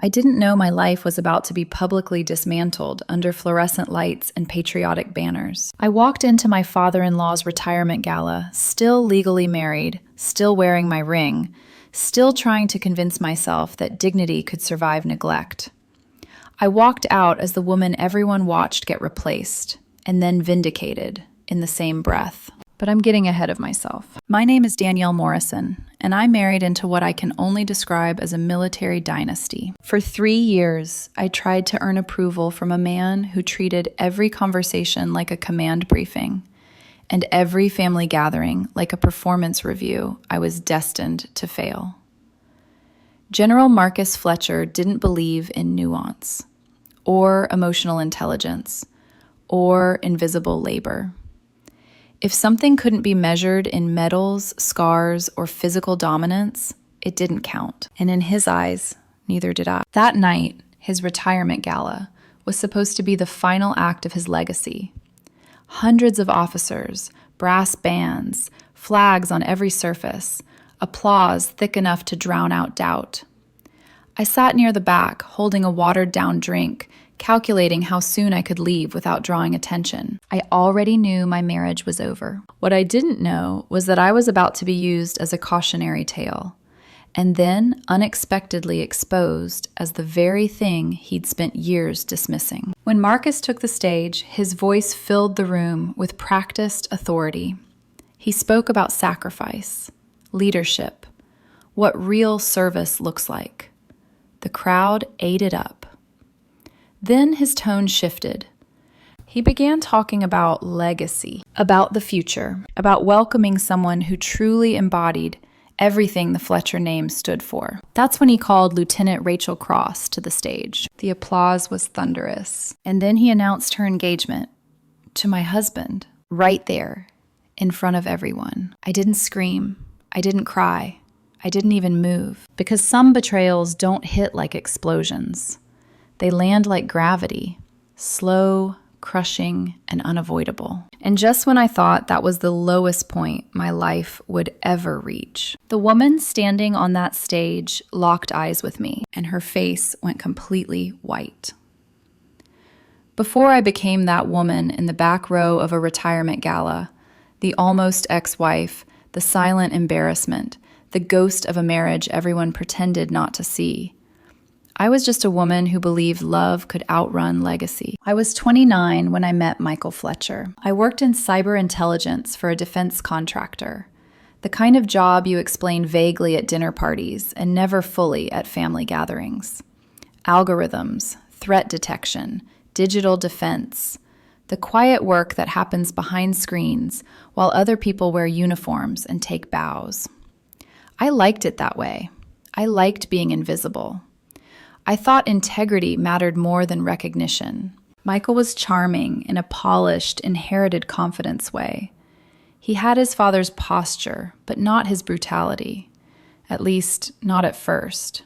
I didn't know my life was about to be publicly dismantled under fluorescent lights and patriotic banners. I walked into my father-in-law's retirement gala, still legally married, still wearing my ring, still trying to convince myself that dignity could survive neglect. I walked out as the woman everyone watched get replaced, and then vindicated in the same breath. But I'm getting ahead of myself. My name is Danielle Morrison, and I married into what I can only describe as a military dynasty. For 3 years, I tried to earn approval from a man who treated every conversation like a command briefing, and every family gathering like a performance review I was destined to fail. General Marcus Fletcher didn't believe in nuance, or emotional intelligence, or invisible labor. If something couldn't be measured in medals, scars, or physical dominance, it didn't count. And in his eyes, neither did I. That night, his retirement gala was supposed to be the final act of his legacy. Hundreds of officers, brass bands, flags on every surface, applause thick enough to drown out doubt. I sat near the back, holding a watered-down drink, calculating how soon I could leave without drawing attention. I already knew my marriage was over. What I didn't know was that I was about to be used as a cautionary tale, and then unexpectedly exposed as the very thing he'd spent years dismissing. When Marcus took the stage, his voice filled the room with practiced authority. He spoke about sacrifice, leadership, what real service looks like. The crowd ate it up. Then his tone shifted. He began talking about legacy, about the future, about welcoming someone who truly embodied everything the Fletcher name stood for. That's when he called Lieutenant Rachel Cross to the stage. The applause was thunderous. And then he announced her engagement to my husband, right there, in front of everyone. I didn't scream. I didn't cry. I didn't even move. Because some betrayals don't hit like explosions. They land like gravity, slow, crushing, and unavoidable. And just when I thought that was the lowest point my life would ever reach, the woman standing on that stage locked eyes with me, and her face went completely white. Before I became that woman in the back row of a retirement gala, the almost ex-wife, the silent embarrassment, the ghost of a marriage everyone pretended not to see, I was just a woman who believed love could outrun legacy. I was 29 when I met Michael Fletcher. I worked in cyber intelligence for a defense contractor, the kind of job you explain vaguely at dinner parties and never fully at family gatherings. Algorithms, threat detection, digital defense, the quiet work that happens behind screens while other people wear uniforms and take bows. I liked it that way. I liked being invisible. I thought integrity mattered more than recognition. Michael was charming in a polished, inherited confidence way. He had his father's posture, but not his brutality. At least, not at first.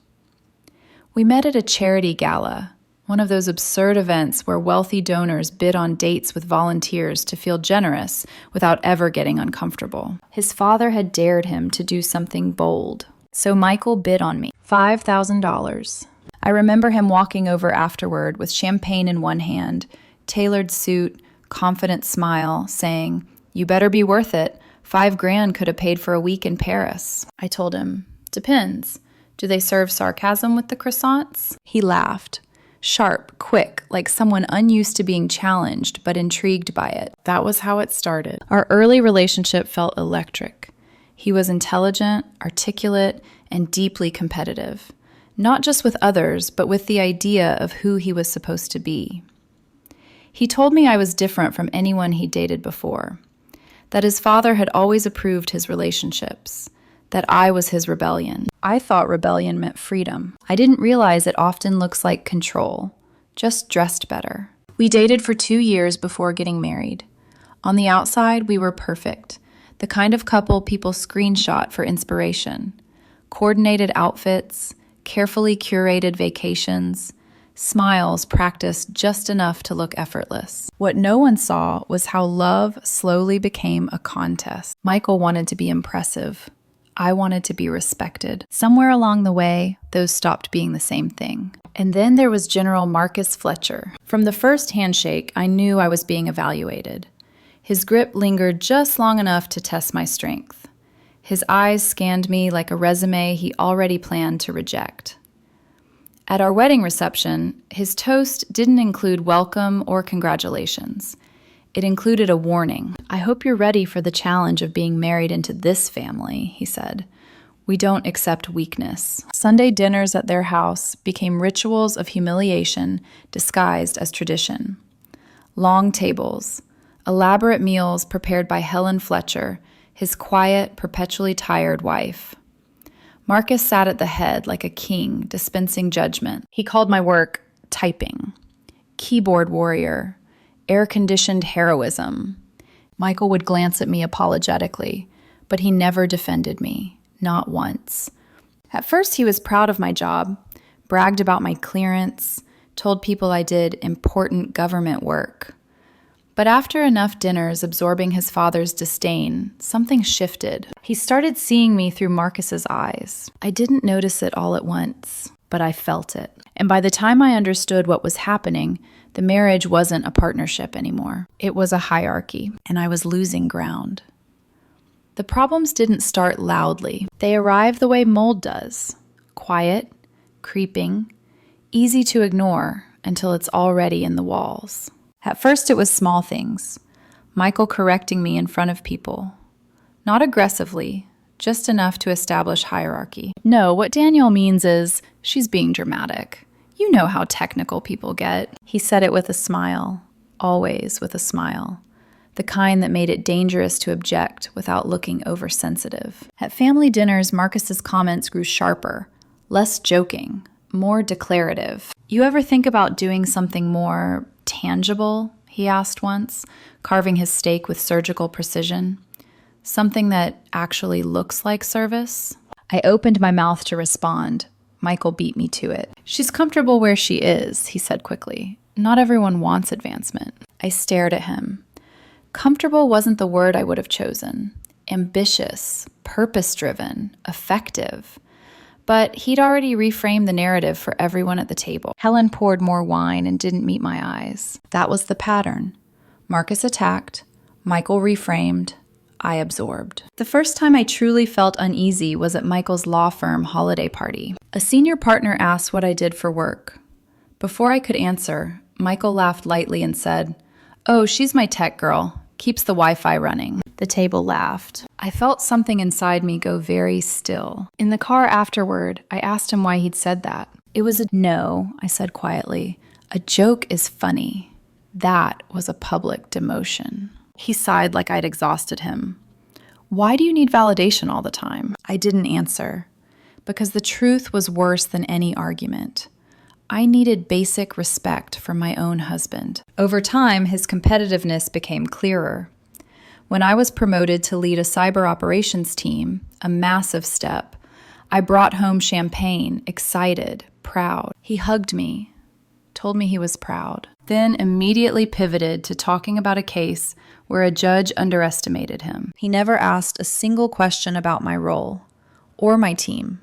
We met at a charity gala, one of those absurd events where wealthy donors bid on dates with volunteers to feel generous without ever getting uncomfortable. His father had dared him to do something bold, so Michael bid on me. $5,000. I remember him walking over afterward with champagne in one hand, tailored suit, confident smile, saying, "You better be worth it. $5,000 could have paid for a week in Paris." I told him, "Depends. Do they serve sarcasm with the croissants?" He laughed, sharp, quick, like someone unused to being challenged but intrigued by it. That was how it started. Our early relationship felt electric. He was intelligent, articulate, and deeply competitive. Not just with others, but with the idea of who he was supposed to be. He told me I was different from anyone he'd dated before, that his father had always approved his relationships, that I was his rebellion. I thought rebellion meant freedom. I didn't realize it often looks like control, just dressed better. We dated for 2 years before getting married. On the outside, we were perfect, the kind of couple people screenshot for inspiration. Coordinated outfits, carefully curated vacations, smiles practiced just enough to look effortless. What no one saw was how love slowly became a contest. Michael wanted to be impressive. I wanted to be respected. Somewhere along the way, those stopped being the same thing. And then there was General Marcus Fletcher. From the first handshake, I knew I was being evaluated. His grip lingered just long enough to test my strength. His eyes scanned me like a resume he already planned to reject. At our wedding reception, his toast didn't include welcome or congratulations. It included a warning. "I hope you're ready for the challenge of being married into this family," he said. "We don't accept weakness." Sunday dinners at their house became rituals of humiliation disguised as tradition. Long tables, elaborate meals prepared by Helen Fletcher, his quiet, perpetually tired wife. Marcus sat at the head like a king, dispensing judgment. He called my work typing, keyboard warrior, air-conditioned heroism. Michael would glance at me apologetically, but he never defended me, not once. At first, he was proud of my job, bragged about my clearance, told people I did important government work. But after enough dinners absorbing his father's disdain, something shifted. He started seeing me through Marcus's eyes. I didn't notice it all at once, but I felt it. And by the time I understood what was happening, the marriage wasn't a partnership anymore. It was a hierarchy, and I was losing ground. The problems didn't start loudly. They arrived the way mold does. Quiet, creeping, easy to ignore until it's already in the walls. At first, it was small things. Michael correcting me in front of people. Not aggressively, just enough to establish hierarchy. "No, what Danielle means is, she's being dramatic. You know how technical people get." He said it with a smile, always with a smile. The kind that made it dangerous to object without looking oversensitive. At family dinners, Marcus's comments grew sharper, less joking, more declarative. "You ever think about doing something more tangible?" he asked once, carving his steak with surgical precision. "Something that actually looks like service?" I opened my mouth to respond. Michael beat me to it. "She's comfortable where she is," he said quickly. "Not everyone wants advancement." I stared at him. Comfortable wasn't the word I would have chosen. Ambitious, purpose-driven, effective. But he'd already reframed the narrative for everyone at the table. Helen poured more wine and didn't meet my eyes. That was the pattern. Marcus attacked, Michael reframed, I absorbed. The first time I truly felt uneasy was at Michael's law firm holiday party. A senior partner asked what I did for work. Before I could answer, Michael laughed lightly and said, "Oh, she's my tech girl. Keeps the Wi-Fi running." The table laughed. I felt something inside me go very still. In the car afterward, I asked him why he'd said that. "It was a no," I said quietly. "A joke is funny. That was a public demotion." He sighed like I'd exhausted him. "Why do you need validation all the time?" I didn't answer, because the truth was worse than any argument. I needed basic respect from my own husband. Over time, his competitiveness became clearer. When I was promoted to lead a cyber operations team, a massive step, I brought home champagne, excited, proud. He hugged me, told me he was proud, then immediately pivoted to talking about a case where a judge underestimated him. He never asked a single question about my role, or my team,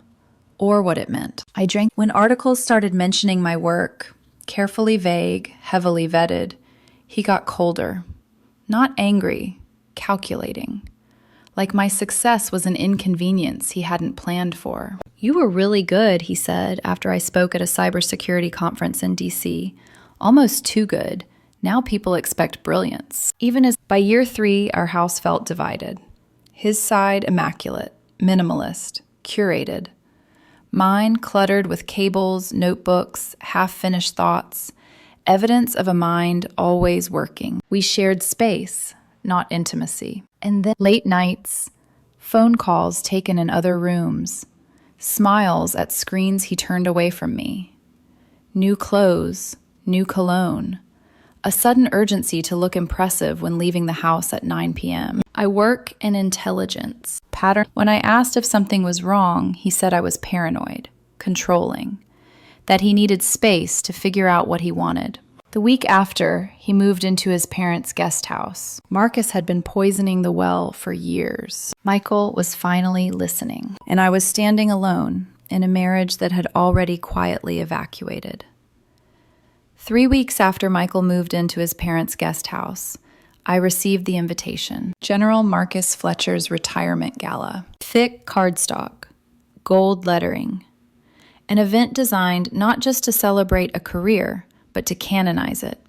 or what it meant. I drank. When articles started mentioning my work, carefully vague, heavily vetted, he got colder. Not angry, calculating. Like my success was an inconvenience he hadn't planned for. "You were really good," he said after I spoke at a cybersecurity conference in DC. "Almost too good. Now people expect brilliance." Even as by year 3, our house felt divided. His side immaculate, minimalist, curated. Mine cluttered with cables, notebooks, half-finished thoughts, evidence of a mind always working. We shared space, not intimacy. And then late nights, phone calls taken in other rooms, smiles at screens he turned away from me. New clothes, new cologne, a sudden urgency to look impressive when leaving the house at 9 p.m. I work in intelligence. Pattern. When I asked if something was wrong, he said I was paranoid, controlling, that he needed space to figure out what he wanted. The week after, he moved into his parents' guest house. Marcus had been poisoning the well for years. Michael was finally listening, and I was standing alone in a marriage that had already quietly evacuated. 3 weeks after Michael moved into his parents' guest house, I received the invitation. General Marcus Fletcher's retirement gala. Thick cardstock, gold lettering. An event designed not just to celebrate a career, but to canonize it.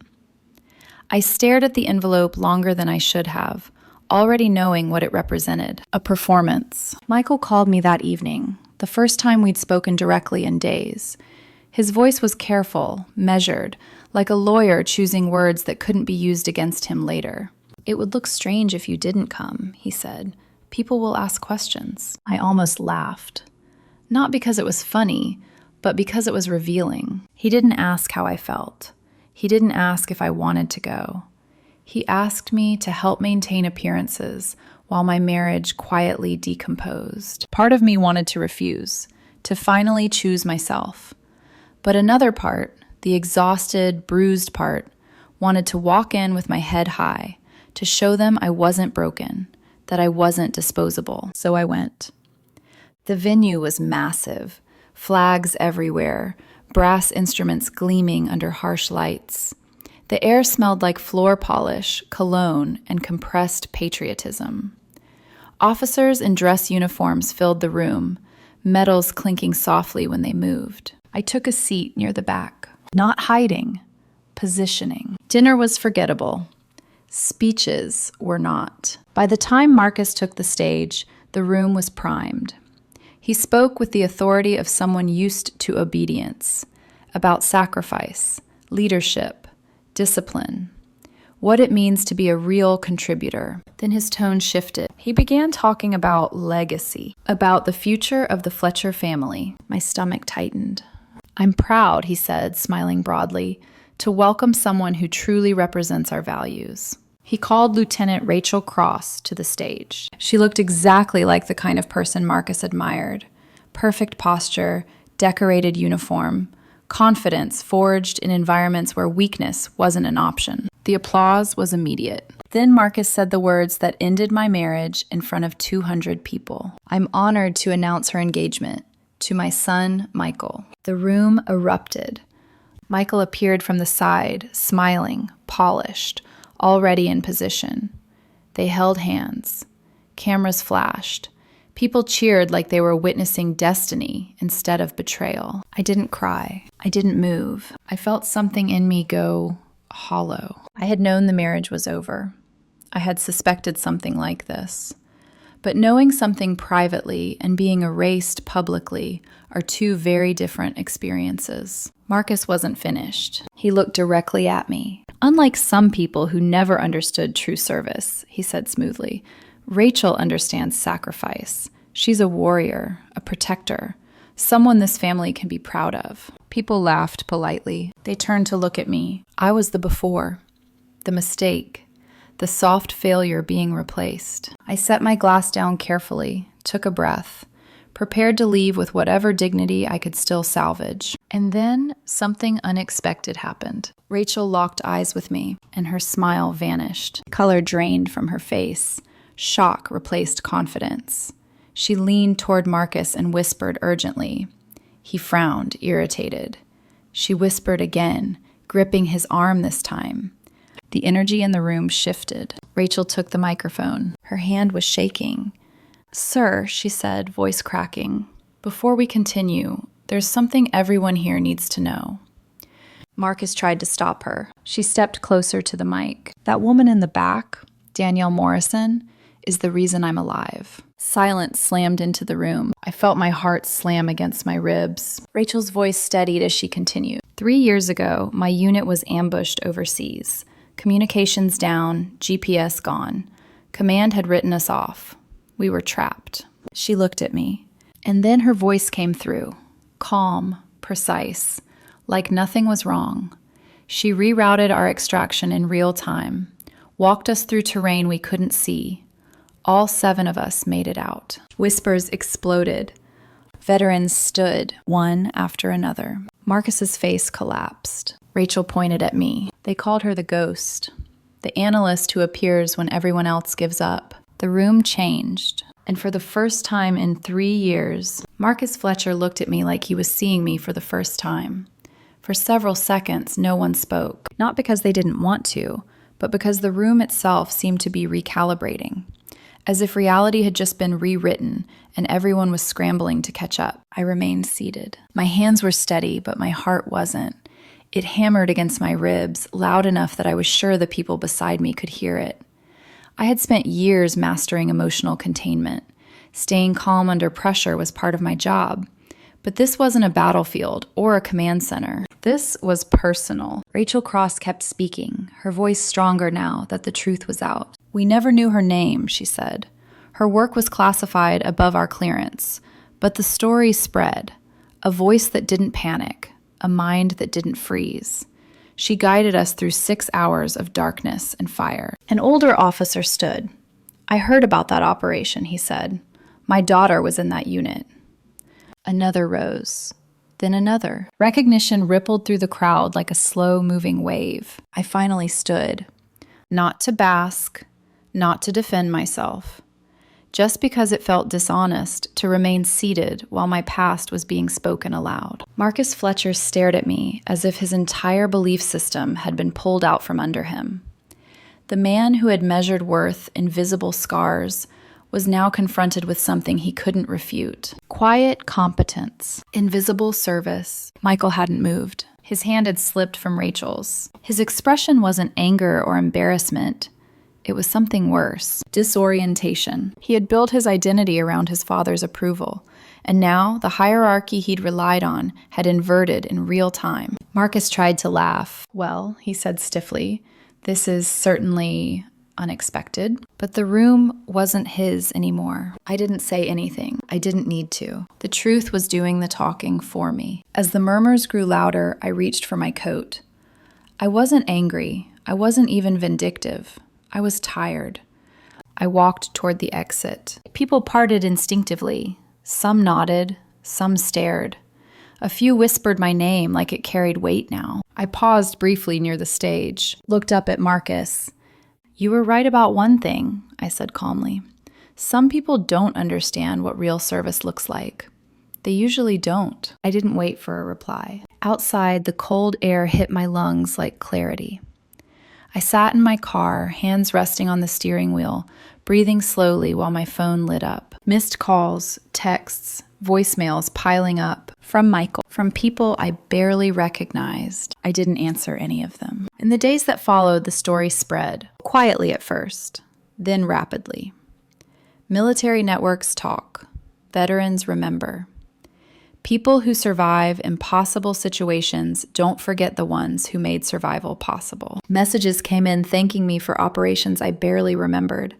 I stared at the envelope longer than I should have, already knowing what it represented, a performance. Michael called me that evening, the first time we'd spoken directly in days. His voice was careful, measured, like a lawyer choosing words that couldn't be used against him later. "It would look strange if you didn't come," he said. "People will ask questions." I almost laughed. Not because it was funny, but because it was revealing. He didn't ask how I felt. He didn't ask if I wanted to go. He asked me to help maintain appearances while my marriage quietly decomposed. Part of me wanted to refuse, to finally choose myself. But another part, the exhausted, bruised part, wanted to walk in with my head high, to show them I wasn't broken, that I wasn't disposable. So I went. The venue was massive. Flags everywhere, brass instruments gleaming under harsh lights. The air smelled like floor polish, cologne, and compressed patriotism. Officers in dress uniforms filled the room, metals clinking softly when they moved. I took a seat near the back, not hiding, positioning. Dinner was forgettable. Speeches were not. By the time Marcus took the stage, the room was primed. He spoke with the authority of someone used to obedience, about sacrifice, leadership, discipline, what it means to be a real contributor. Then his tone shifted. He began talking about legacy, about the future of the Fletcher family. My stomach tightened. "I'm proud," he said, smiling broadly, "to welcome someone who truly represents our values." He called Lieutenant Rachel Cross to the stage. She looked exactly like the kind of person Marcus admired. Perfect posture, decorated uniform, confidence forged in environments where weakness wasn't an option. The applause was immediate. Then Marcus said the words that ended my marriage in front of 200 people. "I'm honored to announce her engagement to my son, Michael." The room erupted. Michael appeared from the side, smiling, polished, already in position. They held hands. Cameras flashed. People cheered like they were witnessing destiny instead of betrayal. I didn't cry. I didn't move. I felt something in me go hollow. I had known the marriage was over. I had suspected something like this. But knowing something privately and being erased publicly are two very different experiences. Marcus wasn't finished. He looked directly at me. "Unlike some people who never understood true service," he said smoothly, "Rachel understands sacrifice. She's a warrior, a protector, someone this family can be proud of." People laughed politely. They turned to look at me. I was the before, the mistake, the soft failure being replaced. I set my glass down carefully, took a breath, prepared to leave with whatever dignity I could still salvage. And then something unexpected happened. Rachel locked eyes with me, and her smile vanished. Color drained from her face. Shock replaced confidence. She leaned toward Marcus and whispered urgently. He frowned, irritated. She whispered again, gripping his arm this time. The energy in the room shifted. Rachel took the microphone. Her hand was shaking. "Sir," she said, voice cracking, "before we continue, there's something everyone here needs to know." Marcus tried to stop her. She stepped closer to the mic. "That woman in the back, Danielle Morrison, is the reason I'm alive." Silence slammed into the room. I felt my heart slam against my ribs. Rachel's voice steadied as she continued. 3 years ago, my unit was ambushed overseas. Communications down, GPS gone. Command had written us off. We were trapped. She looked at me. And then her voice came through. Calm, precise, like nothing was wrong. She rerouted our extraction in real time, walked us through terrain we couldn't see. All 7 of us made it out. Whispers exploded. Veterans stood, one after another. Marcus's face collapsed. Rachel pointed at me. They called her the ghost, the analyst who appears when everyone else gives up. The room changed, and for the first time in 3 years, Marcus Fletcher looked at me like he was seeing me for the first time. For several seconds, no one spoke, not because they didn't want to, but because the room itself seemed to be recalibrating, as if reality had just been rewritten and everyone was scrambling to catch up. I remained seated. My hands were steady, but my heart wasn't. It hammered against my ribs, loud enough that I was sure the people beside me could hear it. I had spent years mastering emotional containment. Staying calm under pressure was part of my job. But this wasn't a battlefield or a command center. This was personal. Rachel Cross kept speaking, her voice stronger now that the truth was out. We never knew her name, she said. Her work was classified above our clearance, but the story spread. A voice that didn't panic, a mind that didn't freeze. She guided us through 6 hours of darkness and fire. An older officer stood. I heard about that operation, he said. My daughter was in that unit. Another rose. Then another. Recognition rippled through the crowd like a slow-moving wave. I finally stood. Not to bask, not to defend myself. Just because it felt dishonest to remain seated while my past was being spoken aloud. Marcus Fletcher stared at me as if his entire belief system had been pulled out from under him. The man who had measured worth in visible scars was now confronted with something he couldn't refute. Quiet competence. Invisible service. Michael hadn't moved. His hand had slipped from Rachel's. His expression wasn't anger or embarrassment. It was something worse. Disorientation. He had built his identity around his father's approval, and now the hierarchy he'd relied on had inverted in real time. Marcus tried to laugh. Well, he said stiffly, this is certainly unexpected, but the room wasn't his anymore. I didn't say anything. I didn't need to. The truth was doing the talking for me. As the murmurs grew louder, I reached for my coat. I wasn't angry. I wasn't even vindictive. I was tired. I walked toward the exit. People parted instinctively. Some nodded, some stared. A few whispered my name like it carried weight now. I paused briefly near the stage, looked up at Marcus. You were right about one thing, I said calmly. Some people don't understand what real service looks like. They usually don't. I didn't wait for a reply. Outside, the cold air hit my lungs like clarity. I sat in my car, hands resting on the steering wheel, breathing slowly while my phone lit up. Missed calls, texts, voicemails piling up. From Michael, from people I barely recognized. I didn't answer any of them. In the days that followed, the story spread, quietly at first, then rapidly. Military networks talk. Veterans remember. People who survive impossible situations don't forget the ones who made survival possible. Messages came in thanking me for operations I barely remembered,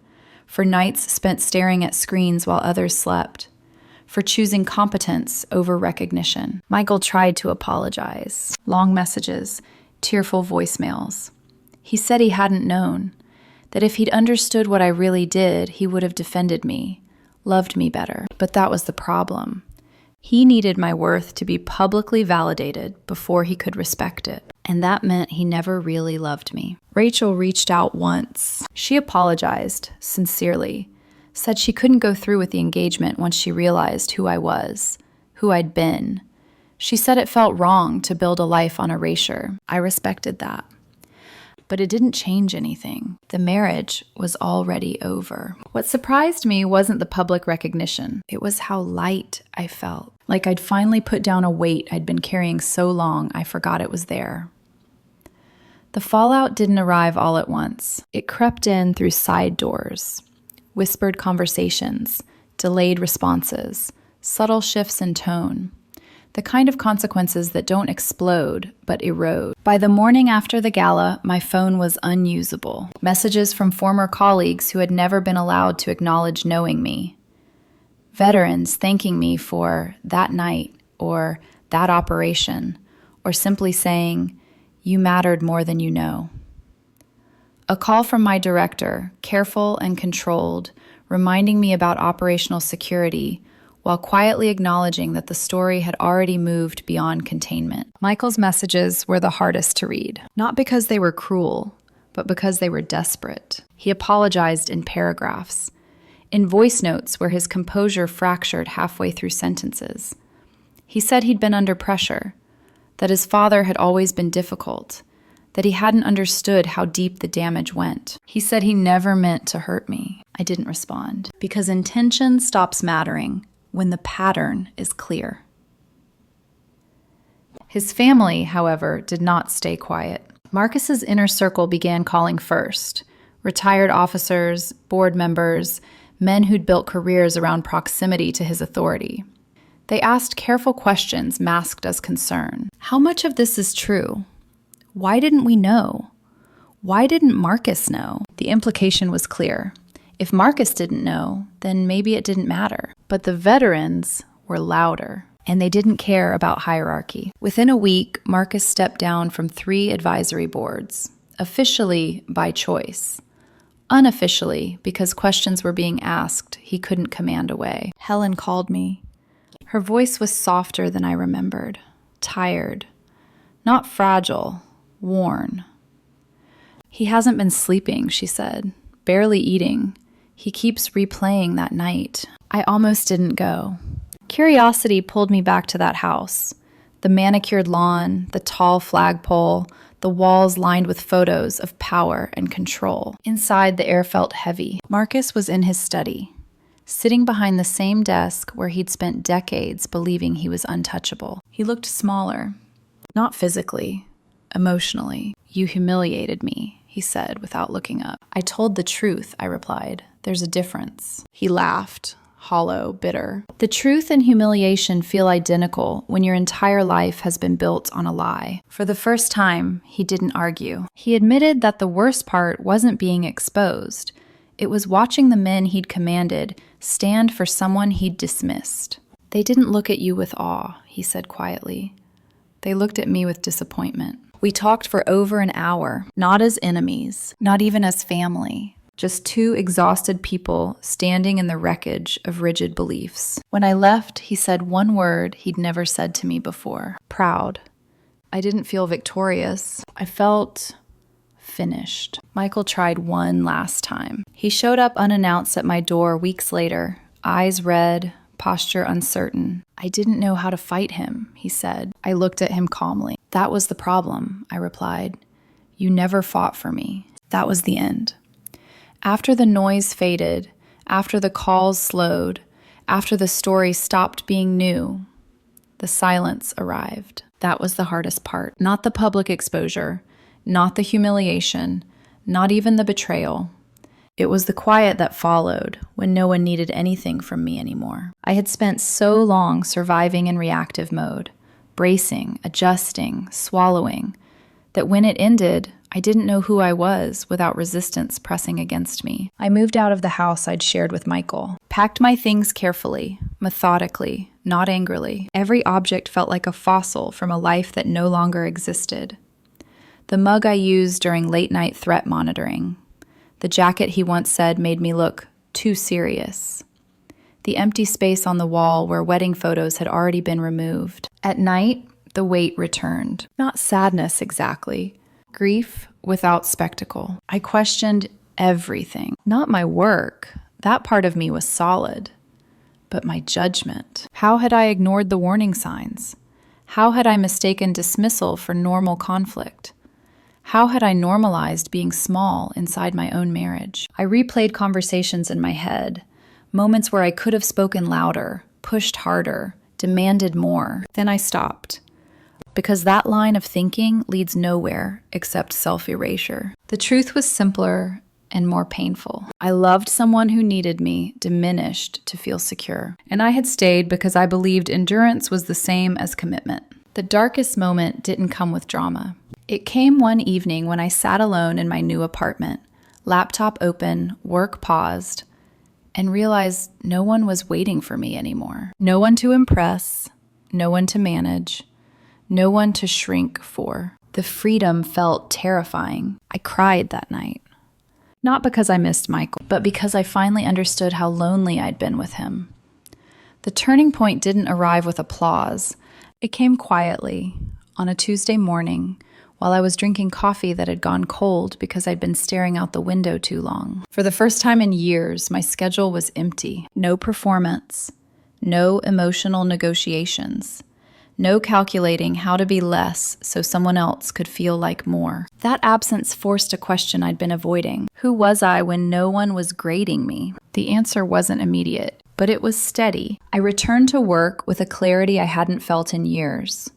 for nights spent staring at screens while others slept, for choosing competence over recognition. Michael tried to apologize. Long messages, tearful voicemails. He said he hadn't known, that if he'd understood what I really did, he would have defended me, loved me better. But that was the problem. He needed my worth to be publicly validated before he could respect it. And that meant he never really loved me. Rachel reached out once. She apologized, sincerely, said she couldn't go through with the engagement once she realized who I was, who I'd been. She said it felt wrong to build a life on erasure. I respected that. But it didn't change anything. The marriage was already over. What surprised me wasn't the public recognition. It was how light I felt. Like I'd finally put down a weight I'd been carrying so long I forgot it was there. The fallout didn't arrive all at once. It crept in through side doors. Whispered conversations, delayed responses, subtle shifts in tone. The kind of consequences that don't explode, but erode. By the morning after the gala, my phone was unusable. Messages from former colleagues who had never been allowed to acknowledge knowing me. Veterans thanking me for that night, or that operation, or simply saying, "You mattered more than you know." A call from my director, careful and controlled, reminding me about operational security, while quietly acknowledging that the story had already moved beyond containment. Michael's messages were the hardest to read, not because they were cruel, but because they were desperate. He apologized in paragraphs, in voice notes where his composure fractured halfway through sentences. He said he'd been under pressure, that his father had always been difficult, that he hadn't understood how deep the damage went. He said he never meant to hurt me. I didn't respond, because intention stops mattering when the pattern is clear. His family, however, did not stay quiet. Marcus's inner circle began calling first. Retired officers, board members, men who'd built careers around proximity to his authority. They asked careful questions masked as concern. How much of this is true? Why didn't we know? Why didn't Marcus know? The implication was clear. If Marcus didn't know, then maybe it didn't matter. But the veterans were louder, and they didn't care about hierarchy. Within a week, Marcus stepped down from 3 advisory boards, officially by choice. Unofficially, because questions were being asked he couldn't command away. Helen called me. Her voice was softer than I remembered. Tired. Not fragile. Worn. He hasn't been sleeping, she said. Barely eating. He keeps replaying that night. I almost didn't go. Curiosity pulled me back to that house. The manicured lawn, the tall flagpole, the walls lined with photos of power and control. Inside, the air felt heavy. Marcus was in his study, sitting behind the same desk where he'd spent decades believing he was untouchable. He looked smaller. Not physically, emotionally. You humiliated me, he said without looking up. I told the truth, I replied. There's a difference. He laughed, hollow, bitter. The truth and humiliation feel identical when your entire life has been built on a lie. For the first time, he didn't argue. He admitted that the worst part wasn't being exposed. It was watching the men he'd commanded stand for someone he'd dismissed. They didn't look at you with awe, he said quietly. They looked at me with disappointment. We talked for over an hour, not as enemies, not even as family. Just 2 exhausted people standing in the wreckage of rigid beliefs. When I left, he said one word he'd never said to me before. Proud. I didn't feel victorious. I felt finished. Michael tried one last time. He showed up unannounced at my door weeks later, eyes red, posture uncertain. I didn't know how to fight him, he said. I looked at him calmly. That was the problem, I replied. You never fought for me. That was the end. After the noise faded, after the calls slowed, after the story stopped being new, the silence arrived. That was the hardest part. Not the public exposure, not the humiliation, not even the betrayal. It was the quiet that followed when no one needed anything from me anymore. I had spent so long surviving in reactive mode, bracing, adjusting, swallowing, that when it ended, I didn't know who I was without resistance pressing against me. I moved out of the house I'd shared with Michael, packed my things carefully, methodically, not angrily. Every object felt like a fossil from a life that no longer existed. The mug I used during late-night threat monitoring. The jacket he once said made me look too serious. The empty space on the wall where wedding photos had already been removed. At night, the weight returned. Not sadness exactly. Grief without spectacle. I questioned everything. Not my work. That part of me was solid. But my judgment. How had I ignored the warning signs? How had I mistaken dismissal for normal conflict? How had I normalized being small inside my own marriage? I replayed conversations in my head, moments where I could have spoken louder, pushed harder, demanded more. Then I stopped. Because that line of thinking leads nowhere except self-erasure. The truth was simpler and more painful. I loved someone who needed me, diminished to feel secure. And I had stayed because I believed endurance was the same as commitment. The darkest moment didn't come with drama. It came one evening when I sat alone in my new apartment, laptop open, work paused, and realized no one was waiting for me anymore. No one to impress, no one to manage, no one to shrink for. The freedom felt terrifying. I cried that night. Not because I missed Michael, but because I finally understood how lonely I'd been with him. The turning point didn't arrive with applause. It came quietly, on a Tuesday morning, while I was drinking coffee that had gone cold because I'd been staring out the window too long. For the first time in years, my schedule was empty. No performance, no emotional negotiations, no calculating how to be less so someone else could feel like more. That absence forced a question I'd been avoiding. Who was I when no one was grading me? The answer wasn't immediate, but it was steady. I returned to work with a clarity I hadn't felt in years.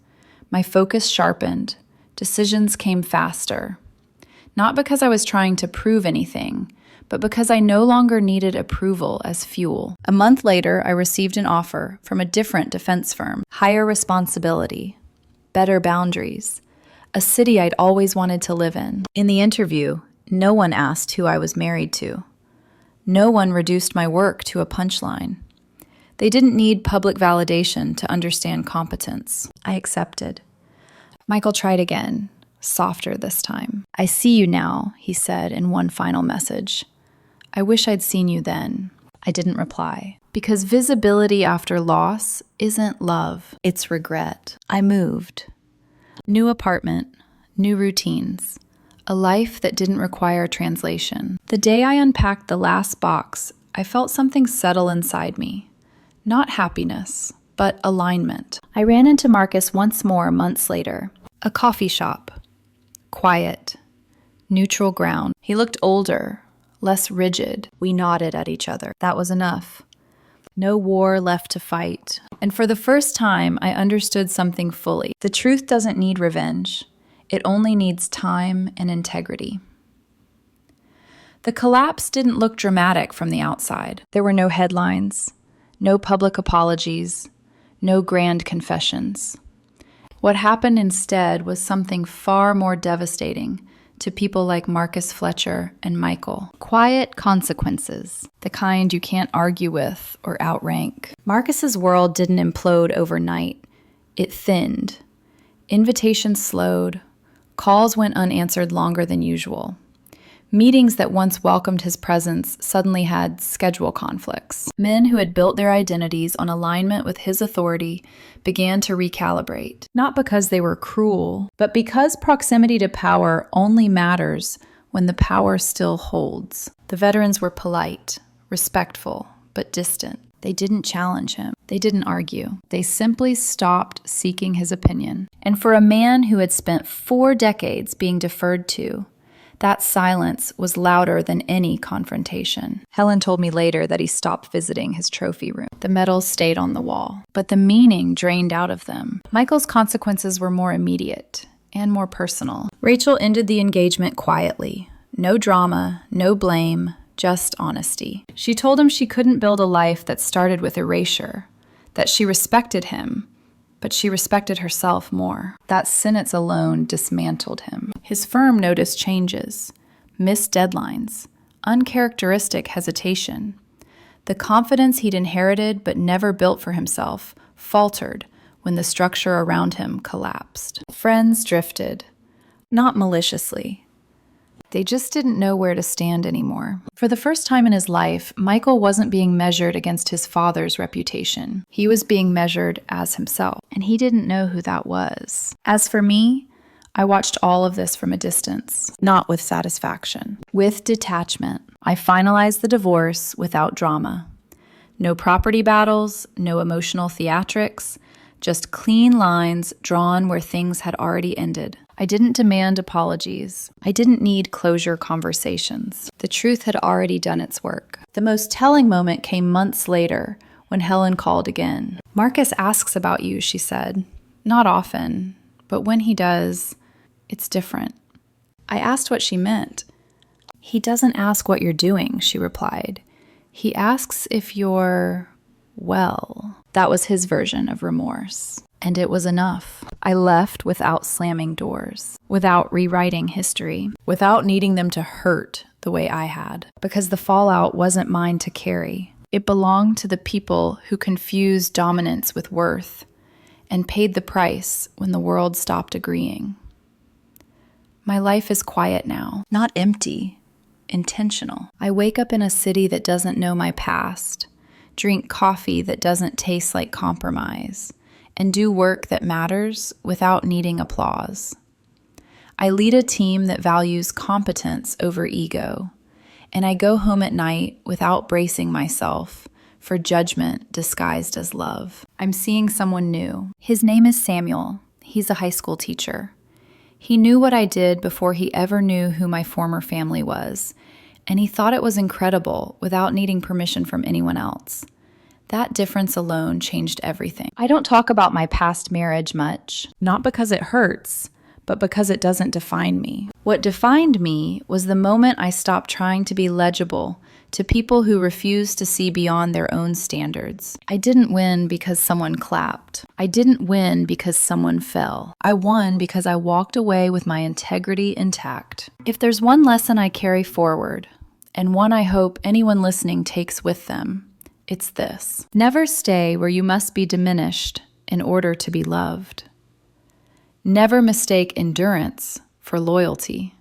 My focus sharpened. Decisions came faster. Not because I was trying to prove anything, but because I no longer needed approval as fuel. A month later, I received an offer from a different defense firm. Higher responsibility, better boundaries, a city I'd always wanted to live in. In the interview, no one asked who I was married to. No one reduced my work to a punchline. They didn't need public validation to understand competence. I accepted. Michael tried again, softer this time. "I see you now," he said in one final message. "I wish I'd seen you then." I didn't reply. Because visibility after loss isn't love, it's regret. I moved. New apartment, new routines, a life that didn't require translation. The day I unpacked the last box, I felt something settle inside me. Not happiness, but alignment. I ran into Marcus once more months later. A coffee shop. Quiet. Neutral ground. He looked older, less rigid. We nodded at each other. That was enough. No war left to fight. And for the first time, I understood something fully. The truth doesn't need revenge. It only needs time and integrity. The collapse didn't look dramatic from the outside. There were no headlines, no public apologies, no grand confessions. What happened instead was something far more devastating to people like Marcus Fletcher and Michael. Quiet consequences, the kind you can't argue with or outrank. Marcus's world didn't implode overnight. It thinned. Invitations slowed. Calls went unanswered longer than usual. Meetings that once welcomed his presence suddenly had schedule conflicts. Men who had built their identities on alignment with his authority began to recalibrate, not because they were cruel, but because proximity to power only matters when the power still holds. The veterans were polite, respectful, but distant. They didn't challenge him. They didn't argue. They simply stopped seeking his opinion. And for a man who had spent 4 decades being deferred to, that silence was louder than any confrontation. Helen told me later that he stopped visiting his trophy room. The medals stayed on the wall, but the meaning drained out of them. Michael's consequences were more immediate and more personal. Rachel ended the engagement quietly. No drama, no blame, just honesty. She told him she couldn't build a life that started with erasure, that she respected him, but she respected herself more. That sentence alone dismantled him. His firm noticed changes, missed deadlines, uncharacteristic hesitation. The confidence he'd inherited but never built for himself faltered when the structure around him collapsed. Friends drifted, not maliciously. They just didn't know where to stand anymore. For the first time in his life, Michael wasn't being measured against his father's reputation. He was being measured as himself, and he didn't know who that was. As for me, I watched all of this from a distance, not with satisfaction, with detachment. I finalized the divorce without drama. No property battles, no emotional theatrics, just clean lines drawn where things had already ended. I didn't demand apologies. I didn't need closure conversations. The truth had already done its work. The most telling moment came months later when Helen called again. "Marcus asks about you," she said. "Not often, but when he does, it's different." I asked what she meant. "He doesn't ask what you're doing," she replied. "He asks if you're well." That was his version of remorse. And it was enough. I left without slamming doors, without rewriting history, without needing them to hurt the way I had, because the fallout wasn't mine to carry. It belonged to the people who confused dominance with worth and paid the price when the world stopped agreeing. My life is quiet now, not empty, intentional. I wake up in a city that doesn't know my past, drink coffee that doesn't taste like compromise, and do work that matters without needing applause. I lead a team that values competence over ego, and I go home at night without bracing myself for judgment disguised as love. I'm seeing someone new. His name is Samuel. He's a high school teacher. He knew what I did before he ever knew who my former family was, and he thought it was incredible without needing permission from anyone else. That difference alone changed everything. I don't talk about my past marriage much, not because it hurts, but because it doesn't define me. What defined me was the moment I stopped trying to be legible to people who refused to see beyond their own standards. I didn't win because someone clapped. I didn't win because someone fell. I won because I walked away with my integrity intact. If there's one lesson I carry forward, and one I hope anyone listening takes with them, it's this: never stay where you must be diminished in order to be loved. Never mistake endurance for loyalty.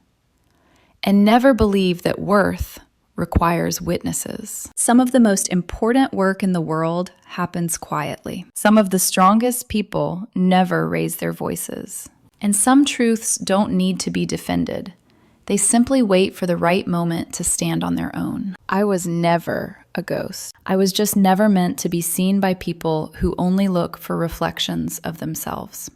And never believe that worth requires witnesses. Some of the most important work in the world happens quietly. Some of the strongest people never raise their voices. And some truths don't need to be defended. They simply wait for the right moment to stand on their own. I was never a ghost. I was just never meant to be seen by people who only look for reflections of themselves.